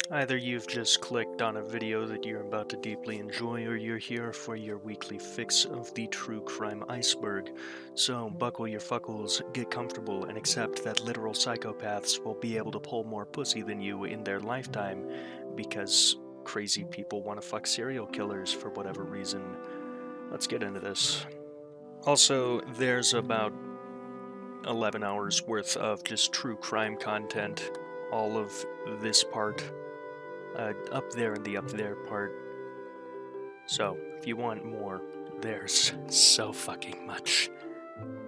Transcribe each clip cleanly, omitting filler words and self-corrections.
Either you've just clicked on a video that you're about to deeply enjoy, or you're here for your weekly fix of the true crime iceberg. So buckle your fuckles, get comfortable, and accept that literal psychopaths will be able to pull more pussy than you in their lifetime because crazy people want to fuck serial killers for whatever reason. Let's get into this. Also, there's about 11 hours worth of just true crime content. All of this part up there in the up there part. So, if you want more, there's so fucking much.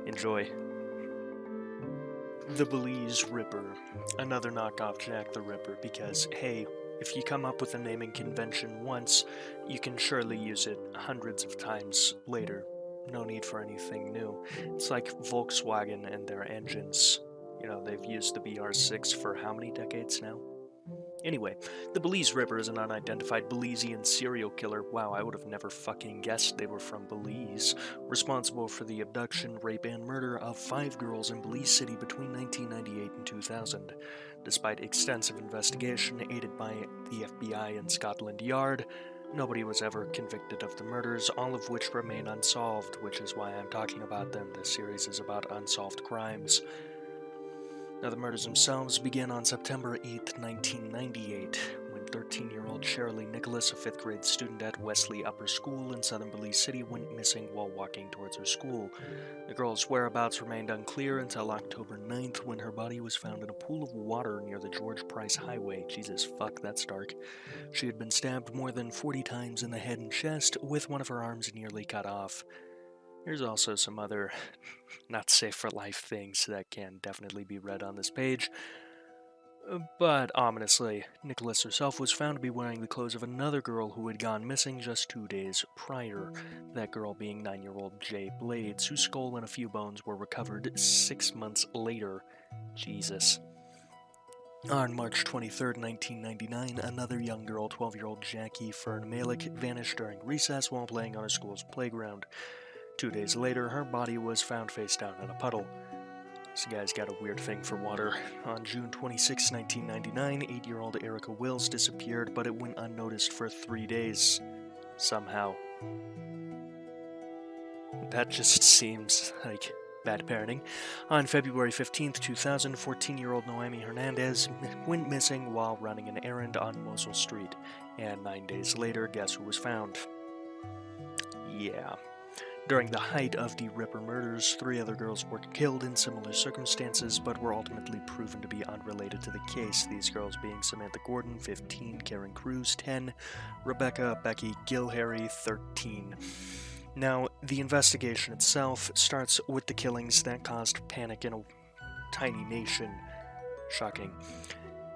Enjoy. The Belize Ripper. Another knockoff Jack the Ripper, because, hey, if you come up with a naming convention once, you can surely use it hundreds of times later. No need for anything new. It's like Volkswagen and their engines. You know, they've used the BR6 for how many decades now? Anyway, the Belize Ripper is an unidentified Belizean serial killer. Wow, I would have never fucking guessed they were from Belize. Responsible for the abduction, rape, and murder of 5 girls in Belize City between 1998 and 2000. Despite extensive investigation aided by the FBI and Scotland Yard, nobody was ever convicted of the murders, all of which remain unsolved, which is why I'm talking about them. This series is about unsolved crimes. Now, the murders themselves began on September 8, 1998, when 13-year-old Shirley Nicholas, a 5th grade student at Wesley Upper School in southern Belize City, went missing while walking towards her school. The girl's whereabouts remained unclear until October 9th, when her body was found in a pool of water near the George Price Highway. Jesus fuck, that's dark. She had been stabbed more than 40 times in the head and chest, with one of her arms nearly cut off. Here's also some other not safe for life things that can definitely be read on this page. But ominously, Nicholas herself was found to be wearing the clothes of another girl who had gone missing just 2 days prior, that girl being 9-year-old Jay Blades, whose skull and a few bones were recovered 6 months later. Jesus. On March 23, 1999, another young girl, 12-year-old Jackie Fern Malik, vanished during recess while playing on her school's playground. 2 days later, her body was found face down in a puddle. This guy's got a weird thing for water. On June 26, 1999, 8-year-old Erica Wills disappeared, but it went unnoticed for 3 days. Somehow. That just seems like bad parenting. On February 15, 2000, 14-year-old Noemi Hernandez went missing while running an errand on Mosul Street. And 9 days later, guess who was found? Yeah. During the height of the Ripper murders, 3 other girls were killed in similar circumstances, but were ultimately proven to be unrelated to the case, these girls being Samantha Gordon, 15, Karen Cruz, 10, Rebecca Becky Gilharry, 13. Now, the investigation itself starts with the killings that caused panic in a tiny nation. Shocking.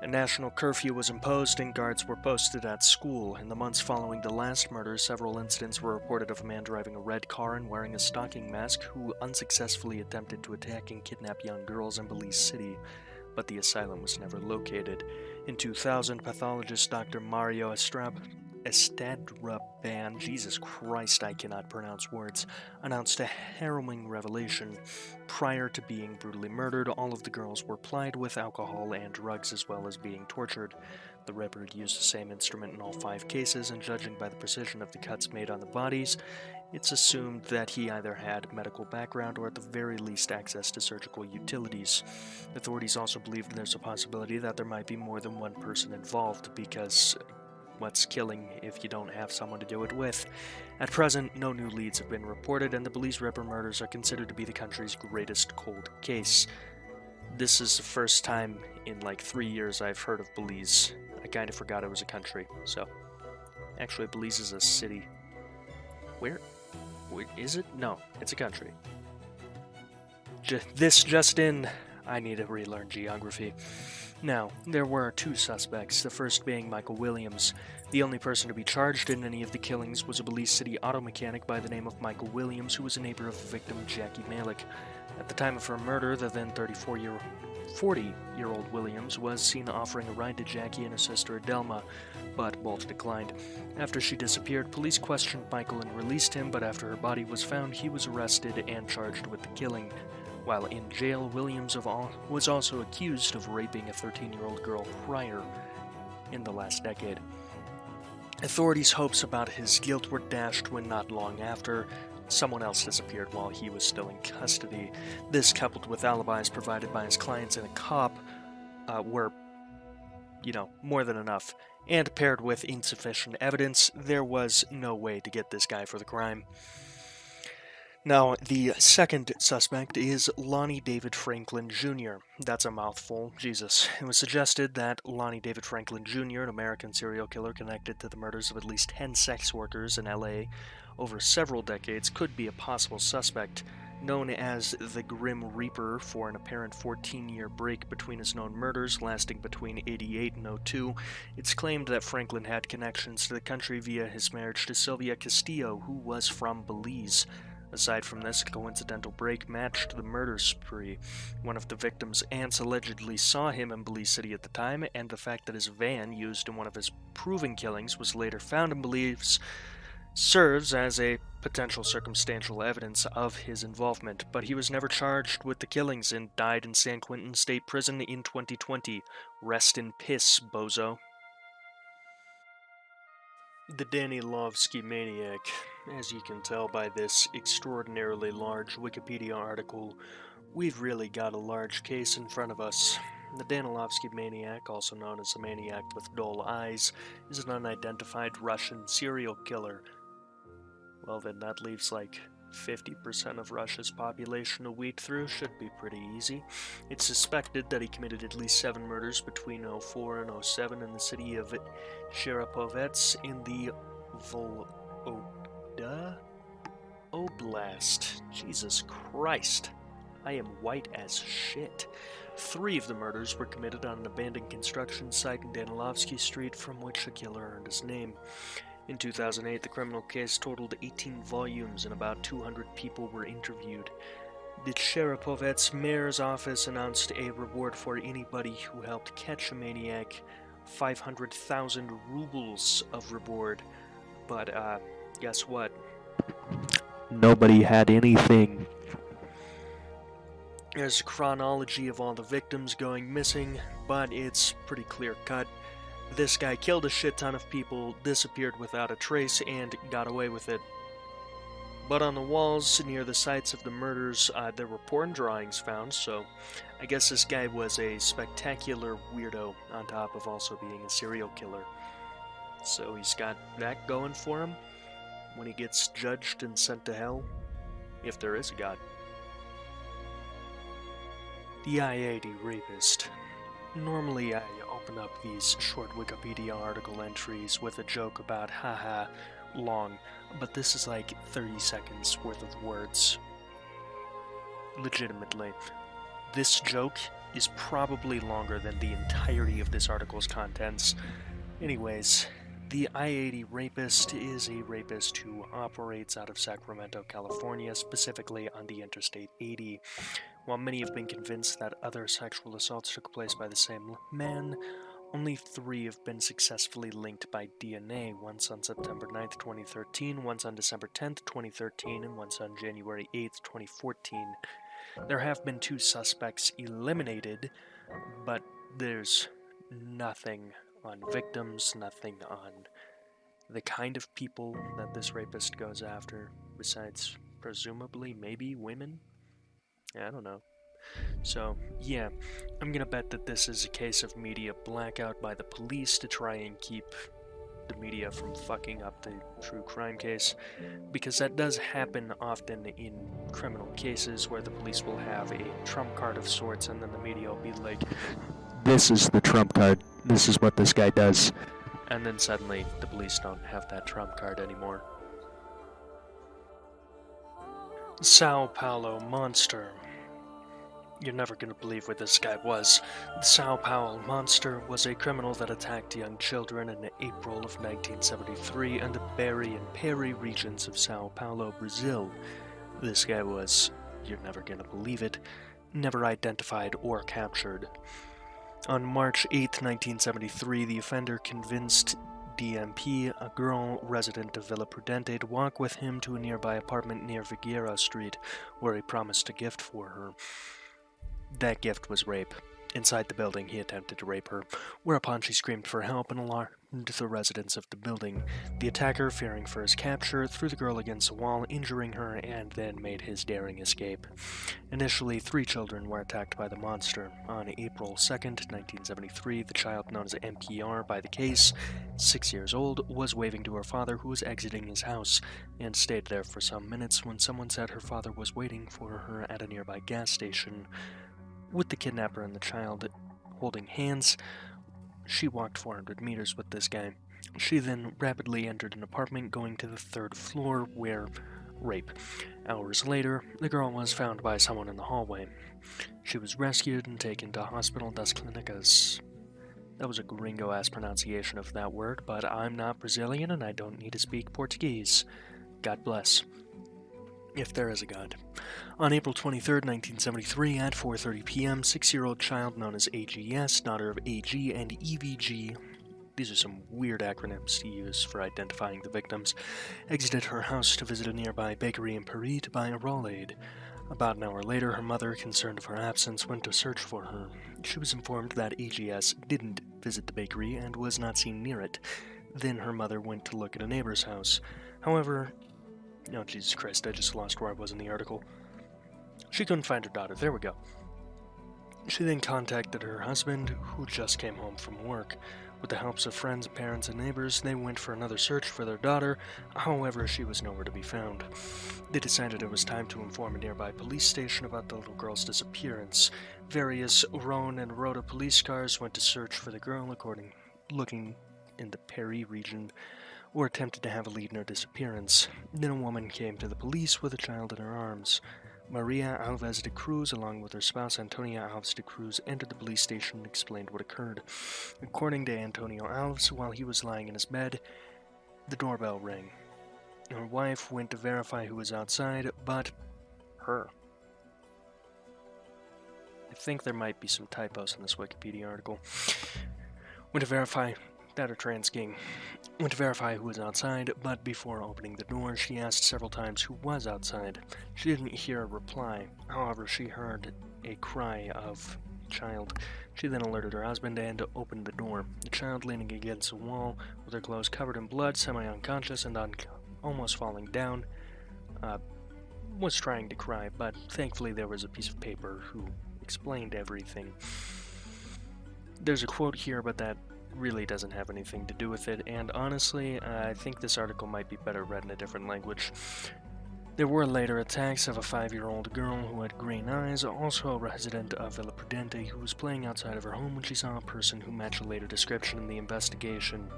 A national curfew was imposed and guards were posted at school. In the months following the last murder, several incidents were reported of a man driving a red car and wearing a stocking mask who unsuccessfully attempted to attack and kidnap young girls in Belize City, but the asylum was never located. In 2000, pathologist Dr. Mario Estraban, Jesus Christ, I cannot pronounce words, announced a harrowing revelation. Prior to being brutally murdered, all of the girls were plied with alcohol and drugs as well as being tortured. The Ripper had used the same instrument in all 5 cases, and judging by the precision of the cuts made on the bodies, it's assumed that he either had medical background or at the very least access to surgical utilities. Authorities also believe there's a possibility that there might be more than one person involved, because what's killing if you don't have someone to do it with? At present, no new leads have been reported, and the Belize Ripper murders are considered to be the country's greatest cold case. This is the first time in like 3 years I've heard of Belize. I kind of forgot it was a country, so. Actually, Belize is a city. Where is it? No, it's a country. This just in, I need to relearn geography. Now, there were 2 suspects, the first being Michael Williams. The only person to be charged in any of the killings was a Belize City auto mechanic by the name of Michael Williams, who was a neighbor of the victim, Jackie Malik. At the time of her murder, the then 40-year-old Williams was seen offering a ride to Jackie and her sister Adelma, but both declined. After she disappeared, police questioned Michael and released him, but after her body was found, he was arrested and charged with the killing. While in jail, Williams was also accused of raping a 13-year-old girl prior. in the last decade. Authorities' hopes about his guilt were dashed when not long after, someone else disappeared while he was still in custody. This, coupled with alibis provided by his clients and a cop, were, more than enough. And paired with insufficient evidence, there was no way to get this guy for the crime. Now, the second suspect is Lonnie David Franklin Jr. That's a mouthful, Jesus. It was suggested that Lonnie David Franklin Jr., an American serial killer connected to the murders of at least 10 sex workers in LA over several decades, could be a possible suspect. Known as the Grim Reaper for an apparent 14-year break between his known murders, lasting between 88 and 02, it's claimed that Franklin had connections to the country via his marriage to Sylvia Castillo, who was from Belize. Aside from this, a coincidental break matched the murder spree. One of the victim's aunts allegedly saw him in Belize City at the time, and the fact that his van used in one of his proven killings was later found in Belize serves as a potential circumstantial evidence of his involvement, but he was never charged with the killings and died in San Quentin State Prison in 2020. Rest in piss, bozo. The Danolovsky Maniac. As you can tell by this extraordinarily large Wikipedia article, we've really got a large case in front of us. The Danolovsky Maniac, also known as the Maniac with Dull Eyes, is an unidentified Russian serial killer. Well, then that leaves like 50% of Russia's population to weed through. Should be pretty easy. It's suspected that he committed at least 7 murders between 04 and 07 in the city of Sharapovets in the Vologda Oblast. Jesus Christ. I am white as shit. 3 of the murders were committed on an abandoned construction site in Danolovsky Street, from which the killer earned his name. In 2008, the criminal case totaled 18 volumes and about 200 people were interviewed. The Sharapovets mayor's office announced a reward for anybody who helped catch a maniac, 500,000 rubles of reward. But, guess what? Nobody had anything. There's a chronology of all the victims going missing, but it's pretty clear-cut. This guy killed a shit ton of people, disappeared without a trace, and got away with it. But on the walls near the sites of the murders, there were porn drawings found, so I guess this guy was a spectacular weirdo on top of also being a serial killer. So he's got that going for him when he gets judged and sent to hell, if there is a God. The I80 Rapist. Normally I open up these short Wikipedia article entries with a joke about haha long, but this is like 30 seconds worth of words. Legitimately. This joke is probably longer than the entirety of this article's contents. Anyways, the I80 Rapist is a rapist who operates out of Sacramento, California, specifically on the Interstate 80. While many have been convinced that other sexual assaults took place by the same man, only 3 have been successfully linked by DNA, once on September 9th, 2013, once on December 10th, 2013, and once on January 8th, 2014. There have been 2 suspects eliminated, but there's nothing on victims, nothing on the kind of people that this rapist goes after, besides presumably maybe women? I don't know. So, yeah, I'm gonna bet that this is a case of media blackout by the police to try and keep the media from fucking up the true crime case, because that does happen often in criminal cases where the police will have a trump card of sorts and then the media will be like, this is the trump card, this is what this guy does, and then suddenly the police don't have that trump card anymore. Sao Paulo Monster. You're never gonna believe where this guy was. The Sao Paulo Monster was a criminal that attacked young children in April of 1973 in the Bari and Peri regions of Sao Paulo, Brazil. This guy was, you're never gonna believe it, never identified or captured. On March 8, 1973, the offender convinced DMP, a girl resident of Villa Prudente, to walk with him to a nearby apartment near Figueira Street, where he promised a gift for her. That gift was rape. Inside the building, he attempted to rape her, whereupon she screamed for help and alarmed the residents of the building. The attacker, fearing for his capture, threw the girl against a wall, injuring her, and then made his daring escape. Initially, 3 children were attacked by the monster. On April 2nd, 1973, the child known as NPR by the case, 6 years old, was waving to her father who was exiting his house, and stayed there for some minutes when someone said her father was waiting for her at a nearby gas station. With the kidnapper and the child holding hands, she walked 400 meters with this guy. She then rapidly entered an apartment going to the 3rd floor where rape. Hours later, the girl was found by someone in the hallway. She was rescued and taken to Hospital das Clínicas. That was a gringo-ass pronunciation of that word, but I'm not Brazilian and I don't need to speak Portuguese. God bless. If there is a God. On April 23, 1973, at 4:30 p.m., 6-year-old child known as AGS, daughter of AG and EVG, these are some weird acronyms to use for identifying the victims, exited her house to visit a nearby bakery in Paris to buy a Rolade. About an hour later, her mother, concerned of her absence, went to search for her. She was informed that AGS didn't visit the bakery and was not seen near it. Then her mother went to look at a neighbor's house. However, oh, Jesus Christ, I just lost where I was in the article. She couldn't find her daughter. There we go. She then contacted her husband, who just came home from work. With the help of friends, parents, and neighbors, they went for another search for their daughter. However, she was nowhere to be found. They decided it was time to inform a nearby police station about the little girl's disappearance. Various Rhone and Rota police cars went to search for the girl, looking in the Paris region, or attempted to have a lead in her disappearance. Then a woman came to the police with a child in her arms. Maria Alves de Cruz, along with her spouse Antonia Alves de Cruz, entered the police station and explained what occurred. According to Antonio Alves, while he was lying in his bed, the doorbell rang. Her wife went to verify who was outside, but her. I think there might be some typos in this Wikipedia article. Went to verify who was outside, but before opening the door, she asked several times who was outside. She didn't hear a reply. However, she heard a cry of child. She then alerted her husband and opened the door. The child, leaning against a wall, with her clothes covered in blood, semi-unconscious and almost falling down, was trying to cry, but thankfully there was a piece of paper who explained everything. There's a quote here, but that really doesn't have anything to do with it, and honestly, I think this article might be better read in a different language. There were later attacks of a 5-year-old girl who had green eyes, also a resident of Villa Prudente, who was playing outside of her home when she saw a person who matched a later description in the investigation.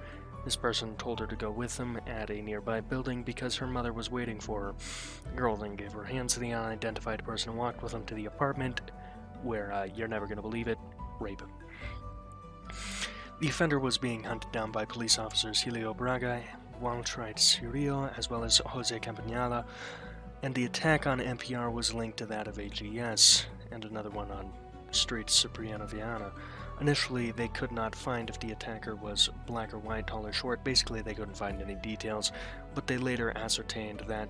This person told her to go with them at a nearby building because her mother was waiting for her. The girl then gave her hands to the unidentified person and walked with them to the apartment, where, you're never gonna believe it, rape. The offender was being hunted down by police officers Helio Braga, Waltrite Cirio, as well as Jose Campanella, and the attack on NPR was linked to that of AGS, and another one on Street Cipriano Viana. Initially, they could not find if the attacker was black or white, tall or short. Basically, they couldn't find any details, but they later ascertained that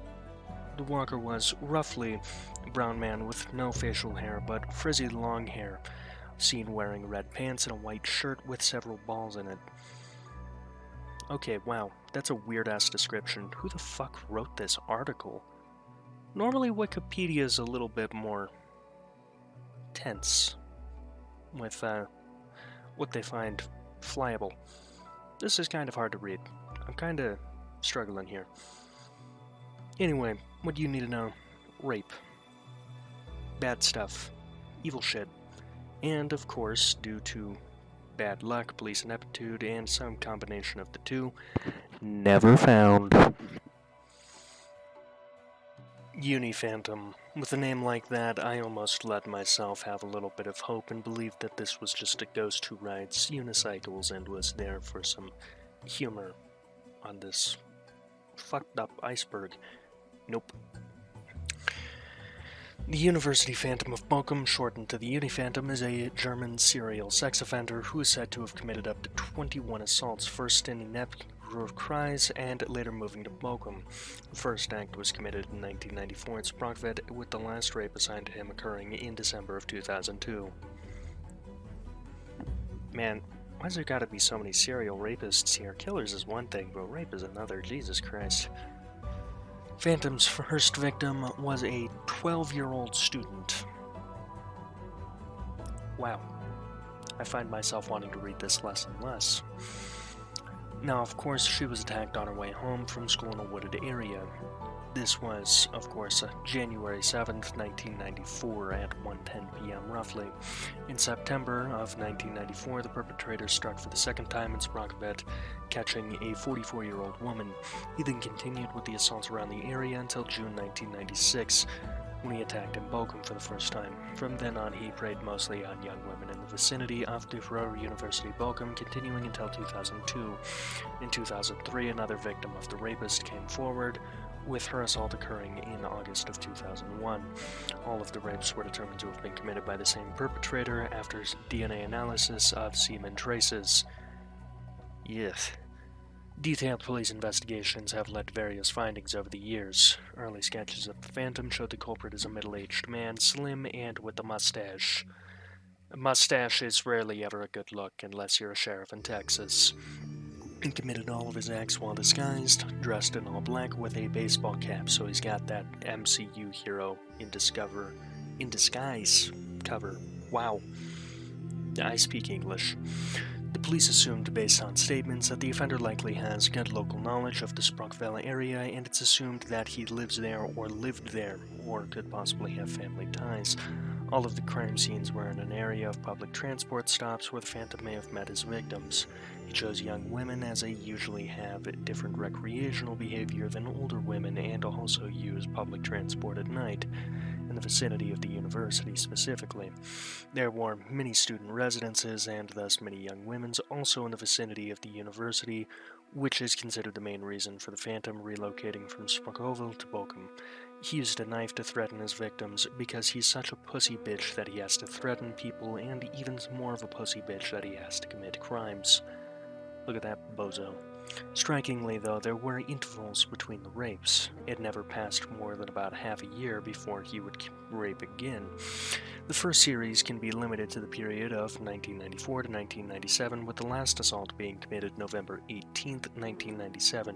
the walker was roughly a brown man with no facial hair, but frizzy long hair, seen wearing red pants and a white shirt with several balls in it. Okay, wow, that's a weird-ass description. Who the fuck wrote this article? Normally Wikipedia is a little bit more tense with what they find flyable. This is kind of hard to read. I'm kind of struggling here. Anyway, what do you need to know? Rape. Bad stuff. Evil shit. And, of course, due to bad luck, police ineptitude, and some combination of the two, never found. Uniphantom. With a name like that, I almost let myself have a little bit of hope and believed that this was just a ghost who rides unicycles and was there for some humor on this fucked up iceberg. Nope. The University Phantom of Bochum, shortened to the Uniphantom, is a German serial sex offender who is said to have committed up to 21 assaults, first in Inept-Ruhr-Kreis and later moving to Bochum. The first act was committed in 1994 at Sprachwet, with the last rape assigned to him occurring in December of 2002. Man, why's there gotta be so many serial rapists here? Killers is one thing, but rape is another. Jesus Christ. Phantom's first victim was a 12-year-old student. Wow. I find myself wanting to read this less and less. Now, of course, she was attacked on her way home from school in a wooded area. This was, of course, January 7th, 1994 at 1:10 p.m. roughly. In September of 1994, the perpetrator struck for the second time in Sprockovett, catching a 44-year-old woman. He then continued with the assaults around the area until June 1996, when he attacked in Bochum for the first time. From then on, he preyed mostly on young women in the vicinity of the Ruhr University Bochum, continuing until 2002. In 2003, another victim of the rapist came forward, with her assault occurring in August of 2001. All of the rapes were determined to have been committed by the same perpetrator after DNA analysis of semen traces. Yes. Detailed police investigations have led to various findings over the years. Early sketches of the Phantom showed the culprit as a middle-aged man, slim and with a mustache. A mustache is rarely ever a good look unless you're a sheriff in Texas. He committed all of his acts while disguised, dressed in all black with a baseball cap, so he's got that MCU hero in disguise cover. Wow. I speak English. The police assumed, based on statements, that the offender likely has good local knowledge of the Sprockovett area, and it's assumed that he lives there or lived there, or could possibly have family ties. All of the crime scenes were in an area of public transport stops where the Phantom may have met his victims. He chose young women, as they usually have different recreational behavior than older women, and also use public transport at night, in the vicinity of the university specifically. There were many student residences, and thus many young women also in the vicinity of the university, which is considered the main reason for the Phantom relocating from Sprockovett to Bochum. He used a knife to threaten his victims because he's such a pussy bitch that he has to threaten people, and even more of a pussy bitch that he has to commit crimes. Look at that bozo. Strikingly, though, there were intervals between the rapes. It never passed more than about half a year before he would rape again. The first series can be limited to the period of 1994 to 1997, with the last assault being committed November 18, 1997.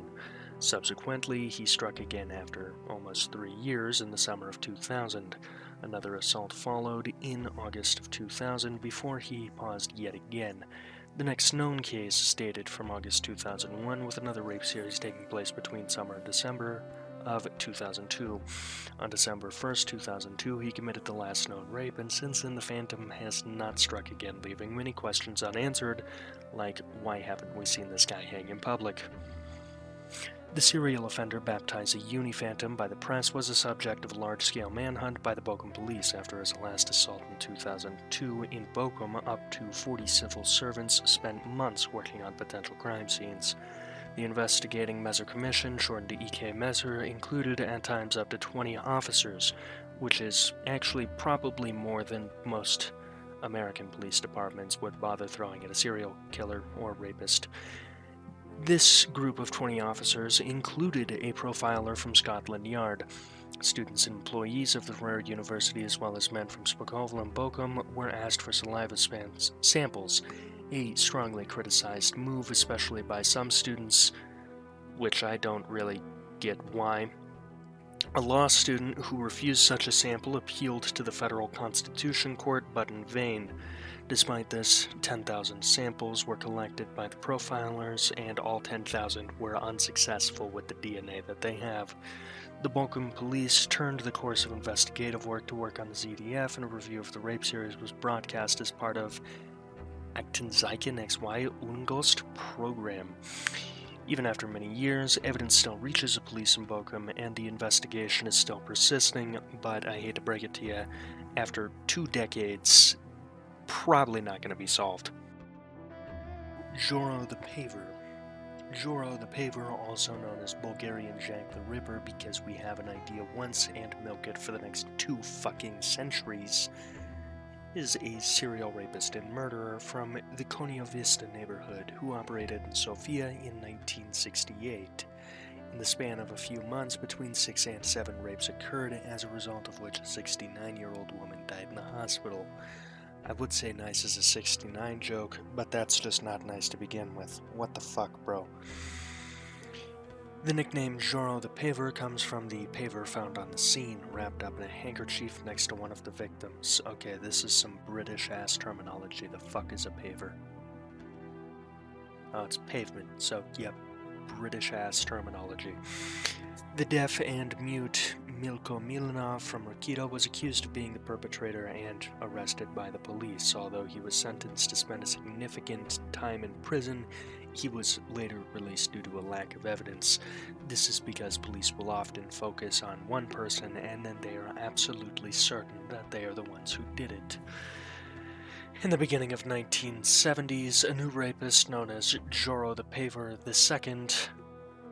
Subsequently, he struck again after almost 3 years in the summer of 2000. Another assault followed in August of 2000 before he paused yet again. The next known case is dated from August 2001, with another rape series taking place between summer and December of 2002. On December 1st, 2002, he committed the last known rape, and since then the Phantom has not struck again, leaving many questions unanswered, like why haven't we seen this guy hang in public? The serial offender, baptized a Uni-Phantom by the press, was the subject of a large-scale manhunt by the Bochum police after his last assault in 2002 in Bochum. Up to 40 civil servants spent months working on potential crime scenes. The investigating Messer Commission, shortened to EK Messer, included at times up to 20 officers, which is actually probably more than most American police departments would bother throwing at a serial killer or rapist. This group of 20 officers included a profiler from Scotland Yard. Students and employees of the Ruhr University, as well as men from Sprockovett and Bochum, were asked for saliva samples, a strongly criticized move, especially by some students, which I don't really get why. A law student who refused such a sample appealed to the Federal Constitution Court, but in vain. Despite this, 10,000 samples were collected by the profilers, and all 10,000 were unsuccessful with the DNA that they have. The Bochum police turned the course of investigative work to work on the ZDF, and a review of the rape series was broadcast as part of Aktenzeichen XY Ungost program. Even after many years, evidence still reaches the police in Bochum, and the investigation is still persisting, but I hate to break it to you, after 2 decades, probably not going to be solved. Joro the Paver. Joro the Paver, also known as Bulgarian Jack the Ripper, because we have an idea once and milk it for the next 2 fucking centuries, is a serial rapist and murderer from the Konja Vista neighborhood who operated in Sofia in 1968. In the span of a few months, between 6 and 7 rapes occurred, as a result of which a 69-year-old woman died in the hospital. I would say nice is a 69 joke, but that's just not nice to begin with. What the fuck, bro? The nickname Joro the Paver comes from the paver found on the scene, wrapped up in a handkerchief next to one of the victims. Okay, this is some British-ass terminology. The fuck is a paver? Oh, it's pavement, so, yep, British-ass terminology. The deaf and mute Milko Milanov from Rakita was accused of being the perpetrator and arrested by the police. Although he was sentenced to spend a significant time in prison, he was later released due to a lack of evidence. This is because police will often focus on one person and then they are absolutely certain that they are the ones who did it. In the beginning of 1970s, a new rapist known as Joro the Paver II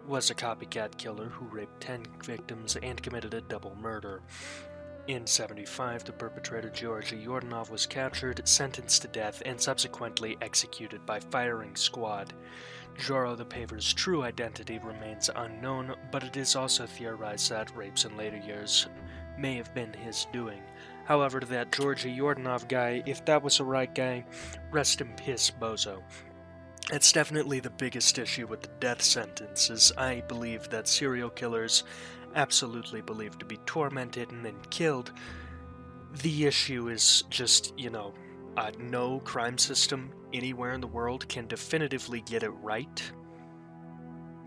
was a copycat killer who raped 10 victims and committed a double murder. In 75, the perpetrator Georgy Yordanov was captured, sentenced to death, and subsequently executed by firing squad. Joro the Paver's true identity remains unknown, but it is also theorized that rapes in later years may have been his doing. However, that Georgy Yordanov guy, if that was the right guy, rest in piss, bozo. It's definitely the biggest issue with the death sentence, as I believe that serial killers, absolutely believed to be tormented and then killed. The issue is just, no crime system anywhere in the world can definitively get it right.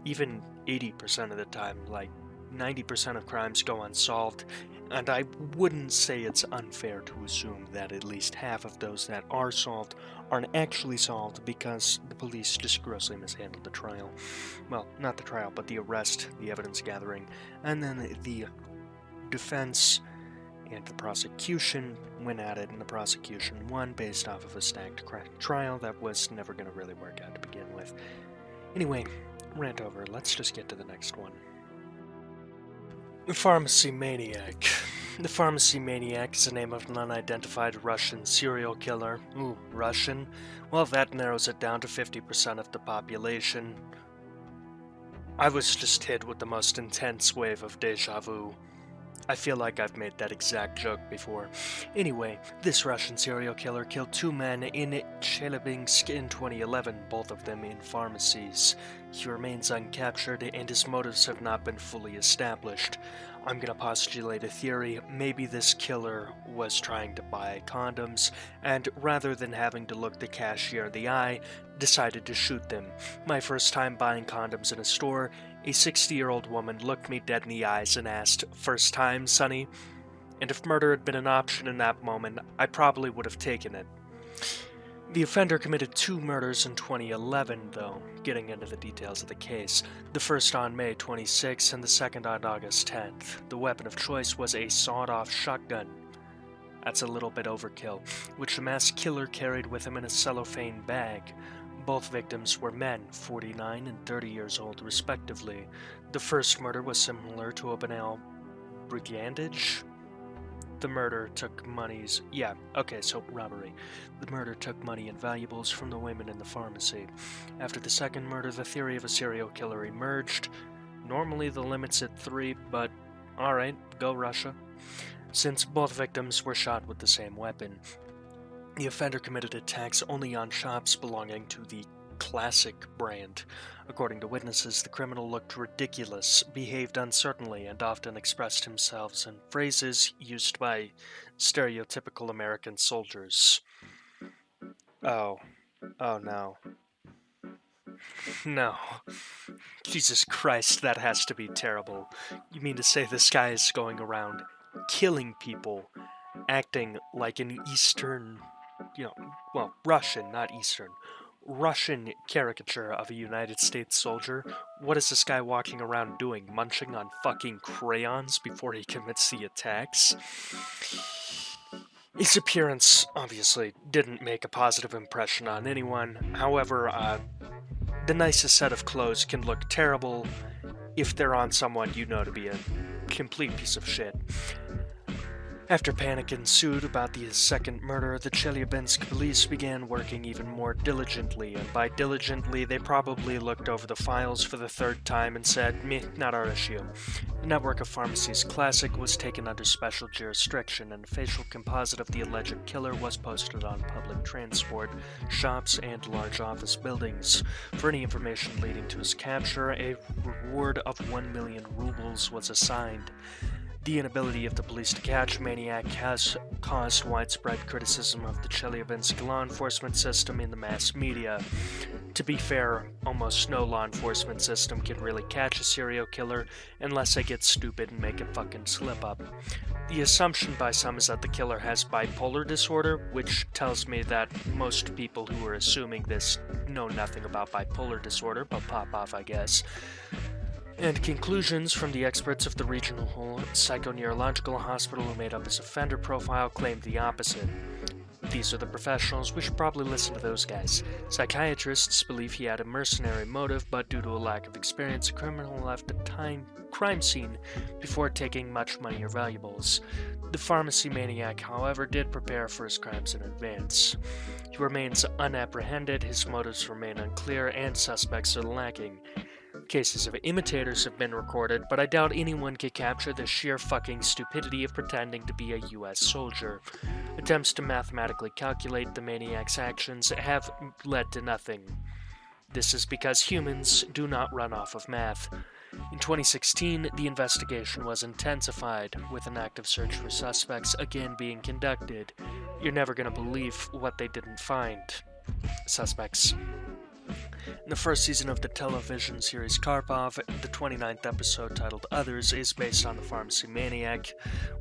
Even 80% of the time, like 90% of crimes go unsolved, and I wouldn't say it's unfair to assume that at least half of those that are solved aren't actually solved because the police just grossly mishandled the trial. Well, not the trial, but the arrest, the evidence gathering, and then the defense and the prosecution went at it, and the prosecution won based off of a stacked trial that was never going to really work out to begin with. Anyway, rant over, let's just get to the next one. Pharmacy Maniac. The Pharmacy Maniac is the name of an unidentified Russian serial killer. Ooh, Russian? Well, that narrows it down to 50% of the population. I was just hit with the most intense wave of deja vu. I feel like I've made that exact joke before. Anyway, this Russian serial killer killed 2 men in Chelyabinsk in 2011, both of them in pharmacies. He remains uncaptured, and his motives have not been fully established. I'm gonna postulate a theory. Maybe this killer was trying to buy condoms, and rather than having to look the cashier in the eye, decided to shoot them. My first time buying condoms in a store, a 60-year-old woman looked me dead in the eyes and asked, "First time, sonny?" And if murder had been an option in that moment, I probably would have taken it. The offender committed 2 murders in 2011, though, getting into the details of the case. The first on May 26th and the second on August 10th. The weapon of choice was a sawed-off shotgun. That's a little bit overkill, which the masked killer carried with him in a cellophane bag. Both victims were men, 49 and 30 years old, respectively. The first murder was similar to a banal brigandage. The murder took robbery. The murder took money and valuables from the women in the pharmacy. After the second murder, the theory of a serial killer emerged. Normally the limit's at 3, but alright, go Russia. Since both victims were shot with the same weapon. The offender committed attacks only on shops belonging to the Classic brand. According to witnesses, the criminal looked ridiculous, behaved uncertainly, and often expressed himself in phrases used by stereotypical American soldiers. Oh no. No. Jesus Christ, that has to be terrible. You mean to say this guy is going around killing people, acting like an Eastern, Russian, not Eastern, Russian caricature of a United States soldier? What is this guy walking around doing? Munching on fucking crayons before he commits the attacks? His appearance, obviously, didn't make a positive impression on anyone. However, the nicest set of clothes can look terrible if they're on someone you know to be a complete piece of shit. After panic ensued about the second murder, the Chelyabinsk police began working even more diligently, and by diligently they probably looked over the files for the third time and said, meh, not our issue. The network of pharmacies Classic was taken under special jurisdiction, and a facial composite of the alleged killer was posted on public transport, shops, and large office buildings. For any information leading to his capture, a reward of 1 million rubles was assigned. The inability of the police to catch Maniac has caused widespread criticism of the Chelyabinsk law enforcement system in the mass media. To be fair, almost no law enforcement system can really catch a serial killer unless they get stupid and make a fucking slip up. The assumption by some is that the killer has bipolar disorder, which tells me that most people who are assuming this know nothing about bipolar disorder, but pop off, I guess. And conclusions from the experts of the regional psychoneurological hospital who made up his offender profile claimed the opposite. These are the professionals, we should probably listen to those guys. Psychiatrists believe he had a mercenary motive, but due to a lack of experience, the criminal left the crime scene before taking much money or valuables. The Pharmacy Maniac, however, did prepare for his crimes in advance. He remains unapprehended, his motives remain unclear, and suspects are lacking. Cases of imitators have been recorded, but I doubt anyone could capture the sheer fucking stupidity of pretending to be a US soldier. Attempts to mathematically calculate the maniac's actions have led to nothing. This is because humans do not run off of math. In 2016, the investigation was intensified, with an active search for suspects again being conducted. You're never gonna believe what they didn't find. Suspects. In the first season of the television series Karpov, the 29th episode titled Others is based on the Pharmacy Maniac,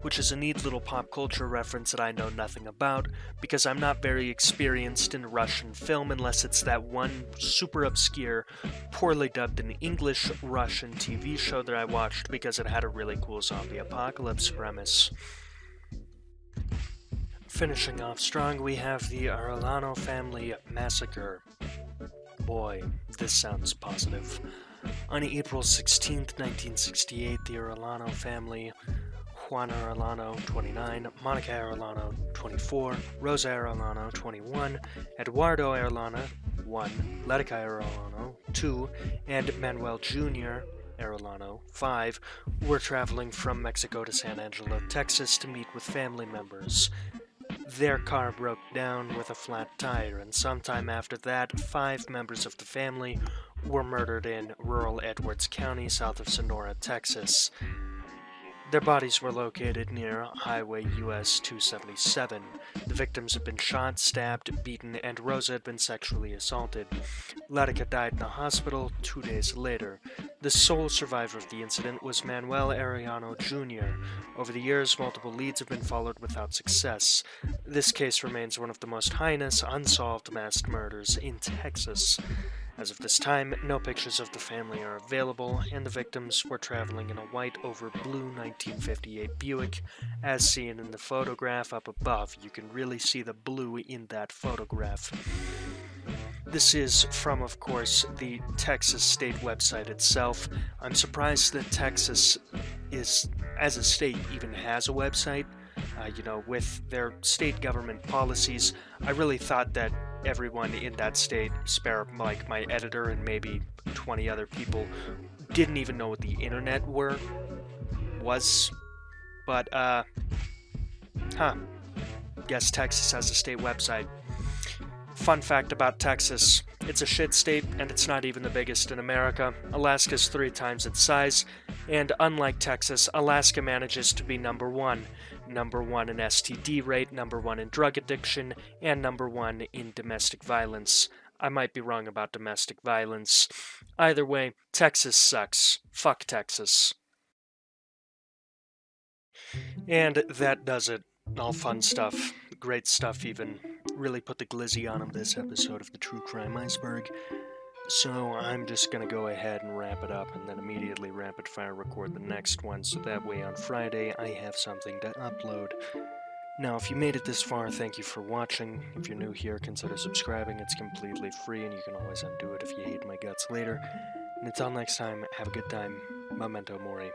which is a neat little pop culture reference that I know nothing about, because I'm not very experienced in Russian film unless it's that one super obscure, poorly dubbed in English Russian TV show that I watched because it had a really cool zombie apocalypse premise. Finishing off strong, we have the Arlanano family Massacre. Boy, this sounds positive. On April 16, 1968, the Arlanano family, Juan Arlanano, 29, Monica Arlanano, 24, Rosa Arlanano, 21, Eduardo Arlanano, 1, Letica Arlanano, 2, and Manuel Jr. Arlanano, 5, were traveling from Mexico to San Angelo, Texas to meet with family members. Their car broke down with a flat tire, and sometime after that, 5 members of the family were murdered in rural Edwards County, south of Sonora, Texas. Their bodies were located near Highway US 277. The victims had been shot, stabbed, beaten, and Rosa had been sexually assaulted. Letica died in a hospital 2 days later. The sole survivor of the incident was Manuel Arellano Jr. Over the years, multiple leads have been followed without success. This case remains one of the most heinous, unsolved mass murders in Texas. As of this time, no pictures of the family are available, and the victims were traveling in a white over blue 1958 Buick, as seen in the photograph up above. You can really see the blue in that photograph. This is from, of course, the Texas state website itself. I'm surprised that Texas is, as a state, even has a website. With their state government policies, I really thought that everyone in that state, spare like my editor and maybe 20 other people, didn't even know what the internet was. But, guess Texas has a state website. Fun fact about Texas, it's a shit state, and it's not even the biggest in America. Alaska's 3 times its size, and unlike Texas, Alaska manages to be number 1. Number 1 in STD rate, number 1 in drug addiction, and number 1 in domestic violence. I might be wrong about domestic violence. Either way, Texas sucks. Fuck Texas. And that does it. All fun stuff. Great stuff even. Really put the glizzy on this episode of the True Crime Iceberg. So I'm just going to go ahead and wrap it up and then immediately rapid fire record the next one, so that way on Friday I have something to upload. Now, if you made it this far, thank you for watching. If you're new here, consider subscribing. It's completely free, and you can always undo it if you hate my guts later. And until next time, have a good time. Memento Mori.